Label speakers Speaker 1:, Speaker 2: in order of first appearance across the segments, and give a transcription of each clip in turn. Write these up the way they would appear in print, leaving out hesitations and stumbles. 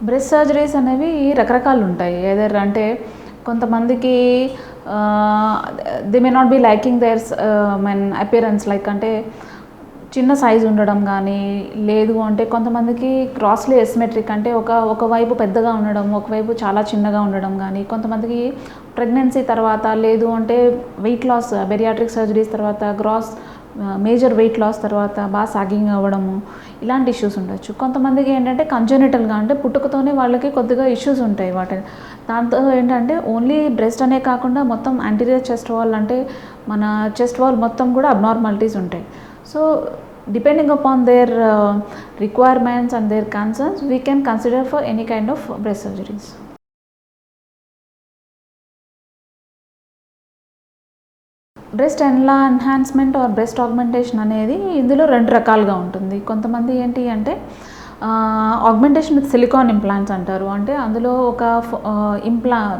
Speaker 1: Breast surgeries అనేవి రకరకాలు ఉంటాయి. ఏదర్ అంటే కొంతమందికి they may not be liking their appearance like అంటే చిన్న సైజు ఉండడం కానీ, లేదు అంటే కొంతమందికి క్రాస్లీ ఎసిమెట్రిక్ అంటే ఒకవైపు పెద్దగా ఉండడం, ఒకవైపు చాలా చిన్నగా ఉండడం కానీ, కొంతమందికి ప్రెగ్నెన్సీ తర్వాత లేదు అంటే వెయిట్ లాస్ బెరియాట్రిక్ సర్జరీస్ తర్వాత మేజర్ వెయిట్ లాస్ తర్వాత బాగా సాగింగ్ అవ్వడము, ఇలాంటి ఇష్యూస్ ఉండొచ్చు. కొంతమందికి ఏంటంటే కంజెనిటల్గా అంటే పుట్టుకతోనే వాళ్ళకి కొద్దిగా ఇష్యూస్ ఉంటాయి దాంతో ఏంటంటే ఓన్లీ బ్రెస్ట్ అనే కాకుండా మొత్తం యాంటీరియర్ చెస్ట్ వాల్ అంటే మన చెస్ట్ వాల్ మొత్తం కూడా అబ్నార్మాలిటీస్ ఉంటాయి. So depending upon their requirements and their concerns we can consider for any kind of breast surgeries. Breast enhancement or breast augmentation అనేది ఇందులో 2 రకాలుగా ఉంటుంది. కొంతమంది ఏంటి అంటే ఆగ్మెంటేషన్ విత్ సిలికాన్ ఇంప్లాంట్స్ అంటారు. అంటే అందులో ఒక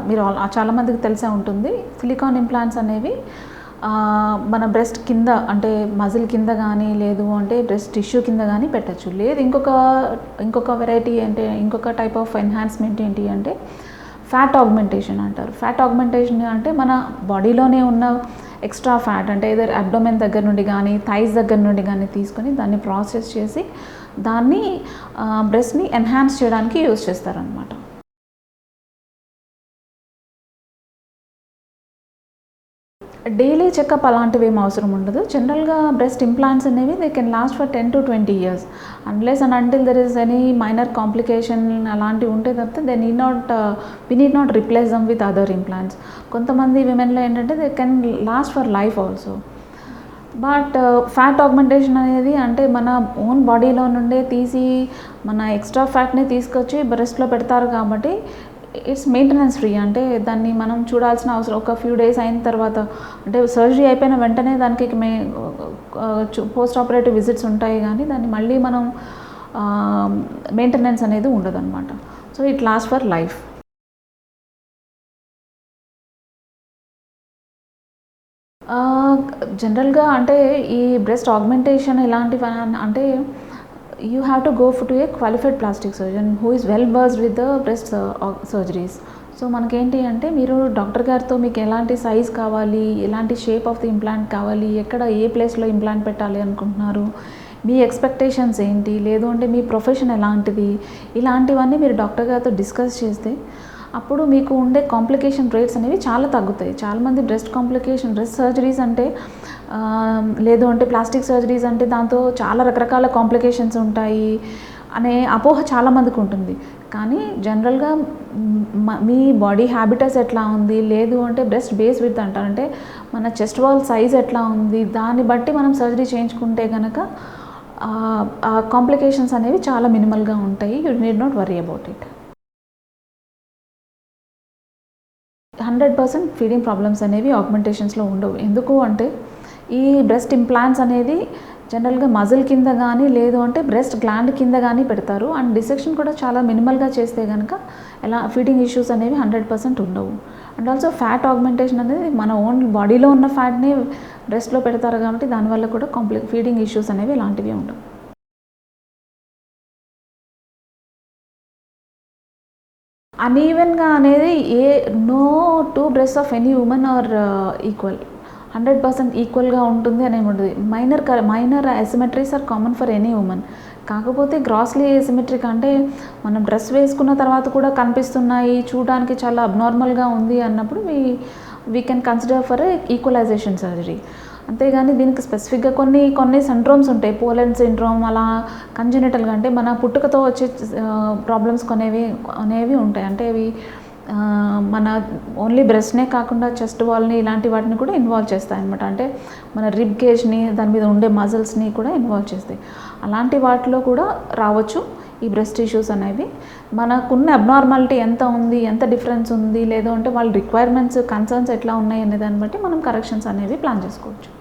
Speaker 1: మీరు చాలామందికి తెలిసే ఉంటుంది. సిలికాన్ ఇంప్లాంట్స్ అనేవి మన బ్రెస్ట్ కింద అంటే మజిల్ కింద కానీ, లేదు అంటే బ్రెస్ట్ టిష్యూ కింద కానీ పెట్టచ్చు. లేదు ఇంకొక వెరైటీ అంటే ఇంకొక టైప్ ఆఫ్ ఎన్హాన్స్మెంట్ ఏంటి అంటే ఫ్యాట్ ఆగ్మెంటేషన్ అంటారు. ఫ్యాట్ ఆగ్మెంటేషన్ అంటే మన బాడీలోనే ఉన్న ఎక్స్ట్రా ఫ్యాట్ అంటే ఏదో అబ్డోమెన్ దగ్గర నుండి కానీ, థైస్ దగ్గర నుండి కానీ తీసుకొని దాన్ని ప్రాసెస్ చేసి దాన్ని బ్రెస్ట్ని ఎన్హాన్స్ చేయడానికి యూజ్ చేస్తారనమాట. డైలీ చెకప్ అలాంటివి ఏం అవసరం ఉండదు. జనరల్గా బ్రెస్ట్ ఇంప్లాంట్స్ అనేవి they can last for 10 to 20 years unless and until there is any minor complication అలాంటివి ఉంటే తప్పితే we need not replace them with other implants. కొంతమంది విమెన్లో ఏంటంటే they can last for life also. But fat augmentation అనేది అంటే మన own బాడీలో నుండే తీసి మన ఎక్స్ట్రా ఫ్యాట్ని తీసుకొచ్చి బ్రెస్ట్లో పెడతారు కాబట్టి ఇట్స్ మెయింటెనెన్స్ ఫ్రీ. అంటే దాన్ని మనం చూడాల్సిన అవసరం ఒక ఫ్యూ డేస్ అయిన తర్వాత అంటే సర్జరీ అయిపోయిన వెంటనే దానికి పోస్ట్ ఆపరేటివ్ విజిట్స్ ఉంటాయి కానీ దాన్ని మళ్ళీ మనం మెయింటెనెన్స్ అనేది ఉండదన్నమాట. So it last for life. జనరల్గా అంటే ఈ బ్రెస్ట్ ఆగ్మెంటేషన్ ఇలాంటివి అంటే you have to go to a qualified plastic surgeon who is well versed with the breast surgeries. So మనకేంటి అంటే మీరు డాక్టర్ గారితో మీకు ఎలాంటి సైజ్ కావాలి, ఎలాంటి షేప్ ఆఫ్ ది ఇంప్లాంట్ కావాలి, ఏ ప్లేస్లో ఇంప్లాంట్ పెట్టాలి అనుకుంటున్నారు, మీ ఎక్స్పెక్టేషన్స్ ఏంటి, లేదు అంటే మీ ప్రొఫెషన్ ఎలాంటిది, ఇలాంటివన్నీ మీరు డాక్టర్ గారితో డిస్కస్ చేస్తే అప్పుడు మీకు ఉండే కాంప్లికేషన్ రేట్స్ అనేవి చాలా తగ్గుతాయి. చాలామంది బ్రెస్ట్ సర్జరీస్ అంటే లేదు అంటే ప్లాస్టిక్ సర్జరీస్ అంటే దాంతో చాలా రకరకాల కాంప్లికేషన్స్ ఉంటాయి అనే అపోహ చాలామందికి ఉంటుంది. కానీ జనరల్గా మీ బాడీ హ్యాబిటస్ ఎట్లా ఉంది, లేదు అంటే బ్రెస్ట్ బేస్ విడ్త్ అంటారంటే మన చెస్ట్ వాల్ సైజ్ ఎట్లా ఉంది, దాన్ని బట్టి మనం సర్జరీ చేయించుకుంటే కనుక కాంప్లికేషన్స్ అనేవి చాలా మినిమల్గా ఉంటాయి. You need not worry about it. 100% feeding problems అనేవి ఆగ్మెంటేషన్స్లో ఉండవు. ఎందుకు అంటే ఈ బ్రెస్ట్ ఇంప్లాంట్స్ అనేది జనరల్గా మజిల్ కింద కానీ, లేదు అంటే బ్రెస్ట్ గ్లాండ్ కింద కానీ పెడతారు. అండ్ డిసెక్షన్ కూడా చాలా మినిమల్గా చేస్తే కనుక ఫీడింగ్ ఇష్యూస్ అనేవి 100% ఉండవు. అండ్ ఆల్సో ఫ్యాట్ ఆగ్మెంటేషన్ అనేది మన ఓన్ బాడీలో ఉన్న ఫ్యాట్ని బ్రెస్ట్లో పెడతారు కాబట్టి దానివల్ల కూడా ఫీడింగ్ ఇష్యూస్ అనేవి ఇలాంటివి ఉండవు. అన్ఈవెన్గా అనేది no two breast of any women are equal. 100% ఈక్వల్గా ఉంటుంది అని ఉంటుంది. Minor asymmetries are common for any women. కాకపోతే గ్రాస్లీ ఎసిమెట్రిక్ అంటే మనం డ్రెస్ వేసుకున్న తర్వాత కూడా కనిపిస్తున్నాయి, చూడడానికి చాలా అబ్నార్మల్గా ఉంది అన్నప్పుడు we can consider for equalisation surgery. అంతేగాని దీనికి స్పెసిఫిక్గా కొన్ని సిండ్రోమ్స్ ఉంటాయి. పోలెండ్ సిండ్రోమ్ అలా కంజెనిటల్గా అంటే మన పుట్టుకతో వచ్చే ప్రాబ్లమ్స్ అనేవి ఉంటాయి. అంటే అవి మన ఓన్లీ బ్రెస్ట్నే కాకుండా చెస్ట్ వాల్ని ఇలాంటి వాటిని కూడా ఇన్వాల్వ్ చేస్తాయి అన్నమాట. అంటే మన రిబ్ కేజ్ని, దాని మీద ఉండే మజిల్స్ని కూడా ఇన్వాల్వ్ చేస్తాయి. అలాంటి వాటిలో కూడా రావచ్చు ఈ బ్రెస్ట్ ఇష్యూస్ అనేవి. మనకున్న అబ్నార్మాలిటీ ఎంత ఉంది, ఎంత డిఫరెన్స్ ఉంది, లేదు అంటే వాళ్ళ రిక్వైర్మెంట్స్, కన్సర్న్స్ ఎట్లా ఉన్నాయి అనే దాన్ని బట్టి మనం కరెక్షన్స్ అనేవి ప్లాన్ చేసుకోవచ్చు.